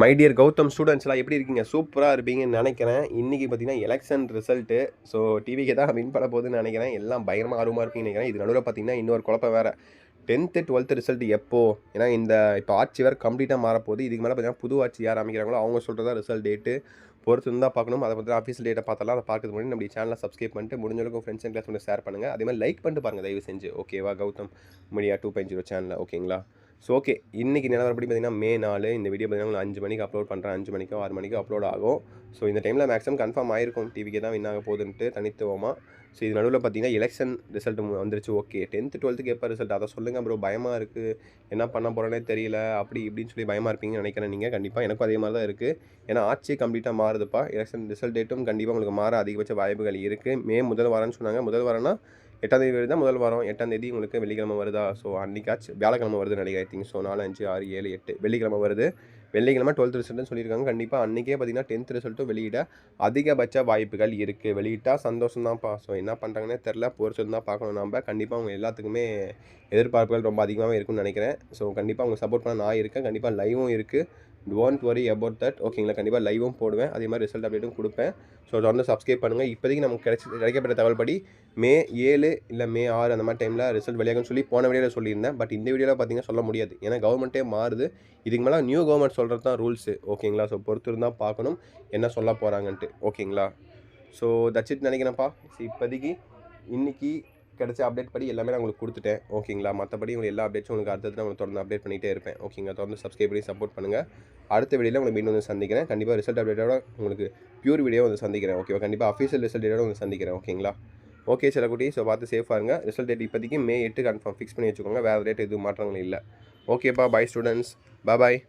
My dear Gautham ஸ்டூடெண்ட்ஸ்லாம் எப்படி இருக்கீங்க? சூப்பராக இருப்பீங்கன்னு நினைக்கிறேன். இன்றைக்கி பார்த்தீங்கன்னா எலெக்ஷன் ரிசல்ட்டு. ஸோ டிவிக்கு தான் வின் பண்ண போகுதுன்னு நினைக்கிறேன். எல்லாம் பயங்கரமாக ஆர்வமாக இருப்பீங்கன்னு நினைக்கிறேன். இது நடுவில் பார்த்தீங்கன்னா இன்னொரு குழப்பம் வேறு. 10th 12th ரிசல்ட் எப்போ? ஏன்னா இப்போ ஆட்சி வேறு கம்ப்ளீட்டாக மாறப்போகுது. இதுக்கு மேலே பார்த்தீங்கன்னா புது ஆட்சி யார் அமைக்கிறாங்களோ அவங்க சொல்கிறதா ரிசல்ட் டேட்டு பொறுத்து தான் பார்க்கணும். அதை பற்றி ஆஃபீஷியல் டேட்டை பார்த்தலாம். அதை பார்க்கறது முன்னாடி நம்ம சேனலை சப்ஸ்கிரைப் பண்ணிட்டு முடிஞ்சளவுக்கு ஃப்ரெண்ட்ஸ் அண்ட் கிளாஸ் பண்ணி ஷேர் பண்ணுங்கள். அதே மாதிரி லைக் பண்ணிட்டு பாருங்கள் தயவு செஞ்சு. ஓகேவா? கௌதம் மீடியா 2.0 சேனலில் ஓகேங்களா? ஸோ ஓகே, இன்றைக்கி நிலவரப்படி பார்த்தீங்கன்னா May 4 இந்த வீடியோ பார்த்தீங்கன்னா 5 மணிக்கு அப்லோட் பண்ணுறேன். 5 மணிக்கோ 6 மணிக்கோ அப்லோட் ஆகும். ஸோ இந்த டைமில் மேக்ஸிமம் கன்ஃபார்ம் ஆயிருக்கும் டிவிக்கே தான் வின் ஆக போகுதுன்ட்டு தனித்துவமாக. ஸோ இது நடுவில் பார்த்தீங்கன்னா எலெக்ஷன் ரிசல்ட் வந்துருச்சு. ஓகே, 10th 12th எப்போ ரிசல்ட் அதை சொல்லுங்கள் ப்ரோ, பயமாக இருக்குது, என்ன பண்ண போகிறேனே தெரியல, அப்படி இப்படின்னு சொல்லி பயமாக இருப்பீங்கன்னு நினைக்கிறேன். நீங்கள் கண்டிப்பாக எனக்கும் அதே மாதிரி தான் இருக்குது. ஏன்னா ஆட்சி கம்ப்ளீட்டாக மாறுதுப்பா. எலெக்ஷன் ரிசல்ட் டேட்டும் கண்டிப்பாக உங்களுக்கு மாற அதிகபட்ச வாய்ப்புகள் இருக்குது. மே முதல் வாரம்னு சொன்னாங்க. முதல் வாரம்னா 8ஆம் தேதி வருது தான் முதல் வாரம். 8ஆம் தேதி உங்களுக்கு வெள்ளிக்கிழமை வருதா? ஸோ அன்றைக்காச்சும் வியாழக்கிழமை வருதுன்னு நினைக்கிறேன். ஐ திங்க் ஸோ 4 5 6 7 8 வெள்ளிக்கிழமை வருது. வெள்ளிக்கிழமை 12th ரிசல்ட்னு சொல்லியிருக்காங்க. கண்டிப்பாக அன்றைக்கே பார்த்தீங்கன்னா 10th ரிசல்ட்டும் வெளியிட அதிகபட்ச வாய்ப்புகள் இருக்குது. வெளியிட்டால் சந்தோஷம் தான்ப்பா. ஸோ என்ன பண்ணுறாங்கன்னே தெரில, பொறுத்து தான் பார்க்கணும். நம்ம கண்டிப்பாக அவங்க எல்லாத்துக்குமே எதிர்பார்ப்புகள் ரொம்ப அதிகமாகவே இருக்குன்னு நினைக்கிறேன். ஸோ கண்டிப்பாக அவங்க சப்போர்ட் பண்ண நான் இருக்கேன். கண்டிப்பாக லைவும் இருக்குது. Don't worry about that. ஓகேங்களா? கண்டிப்பாக லைவும் போடுவேன். அதே மாதிரி ரிசல்ட் அப்டேட்டும் கொடுப்பேன். ஸோ தொடர்ந்து சப்ஸ்கிரைப் பண்ணுங்கள். இப்போதைக்கு நமக்கு கிடைக்கப்பட்ட தகவல்படி May 7 இல்லை May 6 அந்த மாதிரி டைமில் ரிசல்ட் வெளியாகும்னு சொல்லி போன வீடியோவில் சொல்லியிருந்தேன். பட் இந்த வீடியோவில் பார்த்தீங்கன்னா சொல்ல முடியாது. ஏன்னா கவர்மெண்ட்டே மாறுது. இதுக்கு மேலே நியூ கவர்மெண்ட் சொல்கிறது தான் ரூல்ஸு. ஓகேங்களா? ஸோ பொறுத்து இருந்தால் பார்க்கணும் என்ன சொல்ல போகிறாங்கன்ட்டு. ஓகேங்களா? ஸோ தட்ஸ் இட் நினைக்கிறேன்ப்பா. ஸோ இப்போதைக்கு இன்றைக்கி கிடைச்ச அப்டேட் படி எல்லாமே நான் உங்களுக்கு கொடுத்துட்டேன். ஓகேங்களா? மற்றபடி உங்களுக்கு எல்லா அப்டேட்ஸும் உங்களுக்கு அடுத்தது உங்களுக்கு தொடர்ந்து அப்டேட் பண்ணிகிட்டே இருப்பேன். ஓகேங்களா? தொடர்ந்து சப்ஸ்கிரைப் பண்ணி சப்போர்ட் பண்ணுங்கள். அடுத்த வீடியோவில் உங்களுக்கு மீண்டும் வந்து சந்திக்கிறேன். கண்டிப்பாக ரிசல்ட் அப்டேட்டோட உங்களுக்கு பியூர் வீடியோ வந்து சந்திக்கிறேன். ஓகேவா? கண்டிப்பாக அஃபீஷியல் ரிசல்ட் டேட்டோட வந்து சந்திக்கிறேன். ஓகேங்களா? ஓகே சில குட்டி. ஸோ பார்த்து சேஃபாக இருங்க. ரிசல்ட் டேட் இப்போதைக்கு May 8 கன்ஃபார்ம் ஃபிக்ஸ் பண்ணி வச்சுக்கோங்க. வேறு டேட் எதுவும் மாற்றங்கள் இல்லை. ஓகேப்பா. Bye students. பாய்.